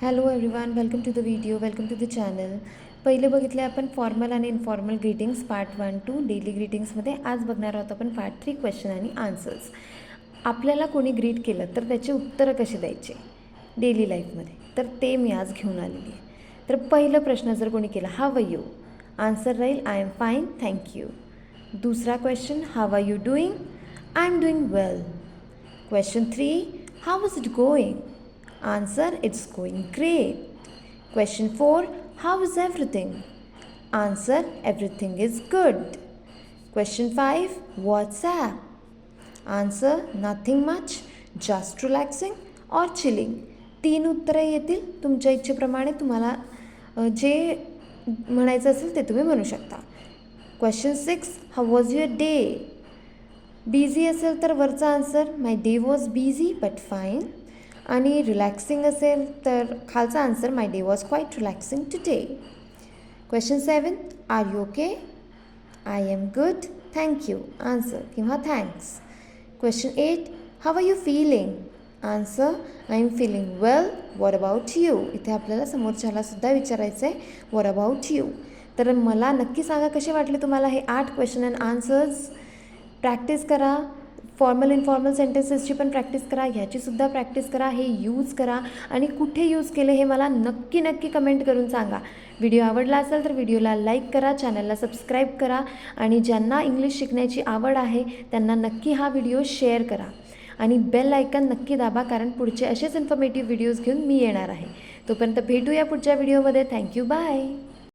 Hello everyone, welcome to the video, welcome to the channel. पहिले बघितले आपण formal आणि informal greetings part 1 to daily ग्रीटिंग्समध्ये. आज बघणार आहोत आपण पार्ट 3 क्वेश्चन आणि आन्सर्स. आपल्याला कोणी ग्रीट केलं तर त्याचे उत्तरं कसे द्यायचे डेली लाईफमध्ये, तर ते मी आज घेऊन आलेली आहे. तर पहिलं प्रश्न जर कोणी केला, हाव आर यू, आन्सर राहील आय एम फाईन, थँक्यू. दुसरा question, how are you doing, I am doing well. Question 3, how is it going? Answer, it's going great. Question 4, how is everything? Answer, everything is good. Question 5, what's up? Answer, nothing much, just relaxing or chilling. 3 उत्तरं येतील. तुमच्या इच्छेप्रमाणे तुम्हाला जे म्हणायचं असेल ते तुम्ही म्हणू शकता. Question 6, how was your day? Busy असेल तर वरचा answer, my day was busy but fine. आणि रिलॅक्सिंग असेल तर खालचा answer, my day was quite relaxing today. Question 7, are you okay? I am good, thank you. Answer किंवा thanks. Question 8, how are you feeling? Answer, I am feeling well, what about you? इथे आपल्याला समोरच्याला सुद्धा विचारायचं आहे, व्हॉट अबाउट यू. तर मला नक्की सांगा कसे वाटले तुम्हाला हे 8 क्वेश्चन अँड आन्सर्स. प्रॅक्टिस करा. फॉर्मल इनफॉर्मल सेंटेन्सेसची पण प्रॅक्टिस करा, ह्याचीसुद्धा प्रॅक्टिस करा. हे यूज करा आणि कुठे यूज केले हे मला नक्की कमेंट करून सांगा. व्हिडिओ आवडला असेल तर व्हिडिओला लाईक करा, चॅनलला सबस्क्राईब करा आणि ज्यांना इंग्लिश शिकण्याची आवड आहे त्यांना नक्की हा व्हिडिओ शेअर करा आणि बेल आयकन नक्की दाबा, कारण पुढचे असेच इन्फॉर्मेटिव्ह व्हिडिओज घेऊन मी येणार आहे. तोपर्यंत भेटूया पुढच्या व्हिडिओमध्ये. Thank you, bye.